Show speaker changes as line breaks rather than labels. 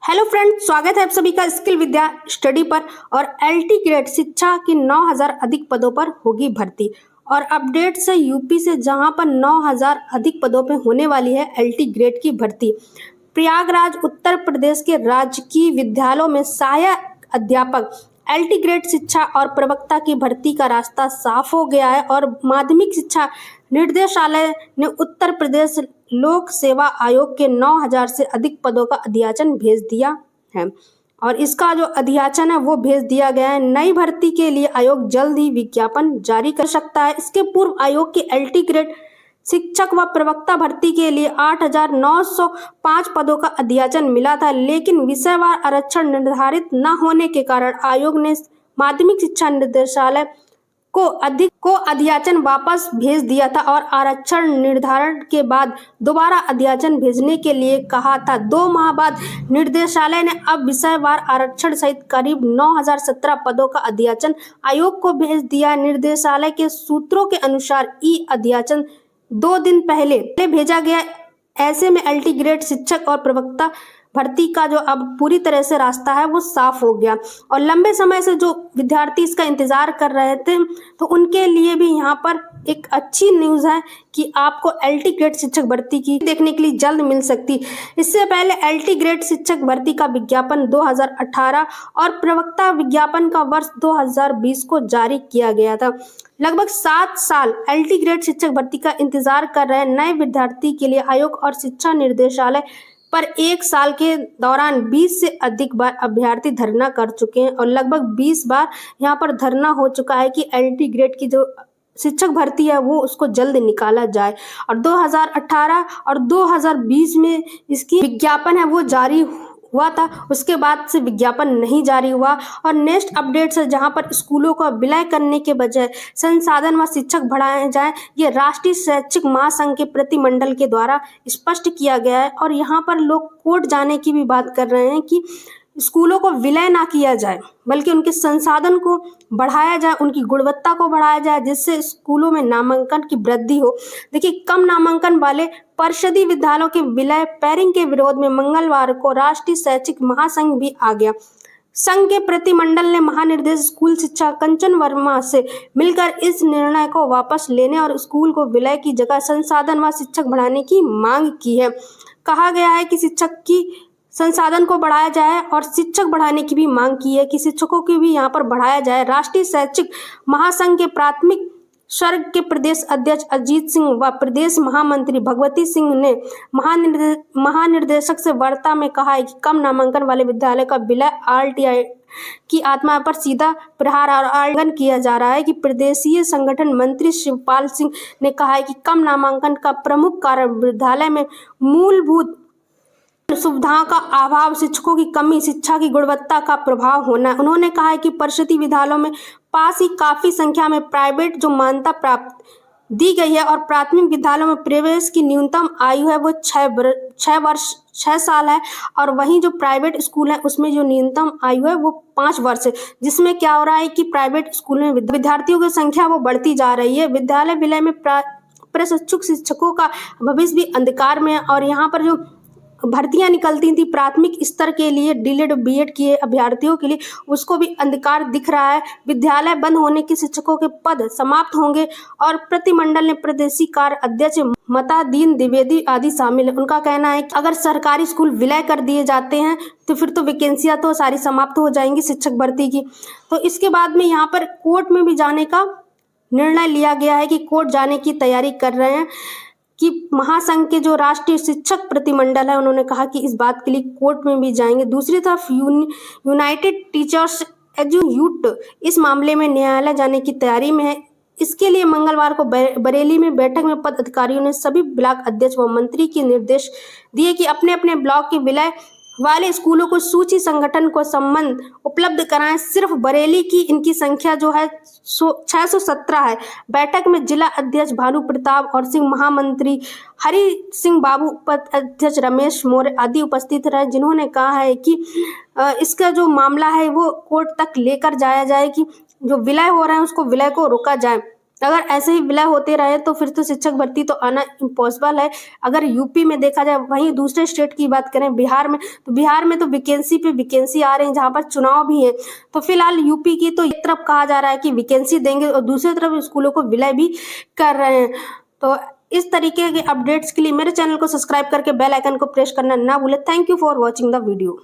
Hello friend, स्वागत है आप सभी का स्किल विद्या स्टडी पर। और एलटी ग्रेड शिक्षा की 9000 अधिक पदों पर होगी भर्ती। और अपडेट से यूपी से जहां पर 9000 अधिक पदों पर होने वाली है एलटी ग्रेड की भर्ती। प्रयागराज उत्तर प्रदेश के राजकीय विद्यालयों में सहायक अध्यापक एलटी ग्रेड शिक्षा और प्रवक्ता की भर्ती का रास्ता साफ हो गया है। और माध्यमिक शिक्षा निर्देशालय ने उत्तर प्रदेश लोक सेवा आयोग के 9000 से अधिक पदों का अध्याचन भेज दिया है। और इसका जो अध्याचन है वो भेज दिया गया है। नई भर्ती के लिए आयोग जल्द ही विज्ञापन जारी कर सकता है। इसके पूर्व आयोग की एलटी ग्रेड शिक्षक व प्रवक्ता भर्ती के लिए 8905 पदों का अध्याचन मिला था, लेकिन विषयवार आरक्षण निर्धारित न होने के कारण आयोग ने माध्यमिक शिक्षा निर्देशालय को अध्याचन वापस भेज दिया था और आरक्षण निर्धारण के बाद दोबारा अध्याचन भेजने के लिए कहा था। 2 माह बाद निर्देशालय ने अब विषयवार आरक्षण सहित करीब 9017 पदों का अध्याचन आयोग को भेज दिया। निर्देशालय के सूत्रों के अनुसार ई अध्याचन 2 दिन पहले भेजा गया। ऐसे में एलटी ग्रेड शिक्षक और प्रवक्ता भर्ती का जो अब पूरी तरह से रास्ता है वो साफ हो गया। और लंबे समय से जो विद्यार्थी इसका इंतजार कर रहे थे तो उनके लिए भी यहाँ पर एक अच्छी न्यूज़ है कि आपको एलटी ग्रेड शिक्षक भर्ती की देखने के लिए जल्द मिल सकती। इससे पहले एलटी ग्रेड शिक्षक भर्ती का विज्ञापन 2018 और प्रवक्ता विज्ञापन का वर्ष 2020 को जारी किया गया था। लगभग 7 साल एलटी ग्रेड शिक्षक भर्ती का इंतजार कर रहे नए विद्यार्थी के लिए आयोग और शिक्षा निर्देशालय पर 1 साल के दौरान 20 से अधिक बार अभ्यर्थी धरना कर चुके हैं। और लगभग 20 बार यहाँ पर धरना हो चुका है कि एलटी ग्रेड की जो शिक्षक भर्ती है वो उसको जल्द निकाला जाए। और 2018 और 2020 में इसकी विज्ञापन है वो जारी हुआ था, उसके बाद से विज्ञापन नहीं जारी हुआ। और नेक्स्ट अपडेट से जहां पर स्कूलों का विलय करने के बजाय संसाधन व शिक्षक बढ़ाए जाएं, ये राष्ट्रीय शैक्षिक महासंघ के प्रतिमंडल के द्वारा स्पष्ट किया गया है। और यहाँ पर लोग कोर्ट जाने की भी बात कर रहे हैं कि स्कूलों को विलय ना किया जाए बल्कि उनके संसाधन को बढ़ाया जाए, उनकी गुणवत्ता को बढ़ाया जाए, जिससे स्कूलों में नामांकन की वृद्धि हो। देखिए, कम नामांकन वाले परिषदीय विद्यालयों के विलय पैरिंग के विरोध में मंगलवार को राष्ट्रीय शैक्षिक महासंघ भी आ गया। संघ के प्रतिमंडल ने महानिदेशक स्कूल शिक्षा कंचन वर्मा से मिलकर इस निर्णय को वापस लेने और स्कूल को विलय की जगह संसाधन व शिक्षक बढ़ाने की मांग की है। कहा गया है कि शिक्षक की संसाधन को बढ़ाया जाए और शिक्षक बढ़ाने की भी मांग की है कि शिक्षकों की भी यहाँ पर बढ़ाया जाए। राष्ट्रीय शैक्षिक महासंघ के प्राथमिक वर्ग के प्रदेश अध्यक्ष अजीत सिंह व प्रदेश महामंत्री भगवती सिंह ने महानिर्देशक से वार्ता में कहा है कि कम नामांकन वाले विद्यालय का विलय आरटीआई की आत्मा पर सीधा प्रहार और आलिंगन किया जा रहा है। कि प्रदेशीय संगठन मंत्री शिवपाल सिंह ने कहा है कि कम नामांकन का प्रमुख कारण विद्यालय में मूलभूत सुविधाओं का अभाव, शिक्षकों की कमी, शिक्षा की गुणवत्ता का प्रभाव होना। उन्होंने कहा है कि परिषदीय विद्यालयों में पास ही काफी संख्या में प्राइवेट जो मान्यता प्राप्त दी गई है और प्राथमिक विद्यालयों में प्रवेश की न्यूनतम आयु है वो 6 साल है। और वहीं जो प्राइवेट स्कूल है उसमें जो न्यूनतम आयु है वो 5 वर्ष है, जिसमें क्या हो रहा है कि प्राइवेट स्कूल में विद्यार्थियों की संख्या वो बढ़ती जा रही है। विद्यालय विलय में प्रशिक्षुक शिक्षकों का भविष्य भी अंधकार में है। और यहाँ पर जो भर्तियां निकलती थी प्राथमिक स्तर के लिए डीएलएड बीएड किए अभ्यर्थियों के लिए, उसको भी अंधकार दिख रहा है। विद्यालय बंद होने के शिक्षकों के पद समाप्त होंगे। और प्रतिमंडल ने प्रदेशीय कार्य अध्यक्ष मता दीन द्विवेदी आदि शामिल है। उनका कहना है कि अगर सरकारी स्कूल विलय कर दिए जाते हैं तो फिर तो वैकेंसियां तो सारी समाप्त हो जाएंगी शिक्षक भर्ती की। तो इसके बाद में यहाँ पर कोर्ट में भी जाने का निर्णय लिया गया है कि कोर्ट जाने की तैयारी कर रहे हैं कि महासंघ के जो राष्ट्रीय शिक्षक प्रतिमंडल है उन्होंने कहा कि इस बात के लिए कोर्ट में भी जाएंगे। दूसरी तरफ यूनाइटेड टीचर्स एजुयूट इस मामले में न्यायालय जाने की तैयारी में है। इसके लिए मंगलवार को बरेली में बैठक में पद अधिकारियों ने सभी ब्लॉक अध्यक्ष व मंत्री के निर्देश दिए कि अपने अपने ब्लॉक के विलय वाले स्कूलों को सूची संगठन को संबंध उपलब्ध कराएं। सिर्फ बरेली की इनकी संख्या जो है 617 है। बैठक में जिला अध्यक्ष भानु प्रताप और सिंह, महामंत्री हरि सिंह बाबू, उपाध्यक्ष रमेश मौर्य आदि उपस्थित रहे, जिन्होंने कहा है कि इसका जो मामला है वो कोर्ट तक लेकर जाया जाए कि जो विलय हो रहा है उसको विलय को रोका जाए। अगर ऐसे ही विलय होते रहे तो फिर तो शिक्षक भर्ती तो आना इम्पॉसिबल है। अगर यूपी में देखा जाए, वहीं दूसरे स्टेट की बात करें बिहार में, तो बिहार में तो वैकेंसी पे वैकेंसी आ रही है, जहाँ पर चुनाव भी है। तो फिलहाल यूपी की तो एक तरफ कहा जा रहा है कि वैकेंसी देंगे और दूसरी तरफ स्कूलों को विलय भी कर रहे हैं। तो इस तरीके के अपडेट्स के लिए मेरे चैनल को सब्सक्राइब करके बेल आइकन को प्रेस करना ना भूलें। Thank you for watching the video.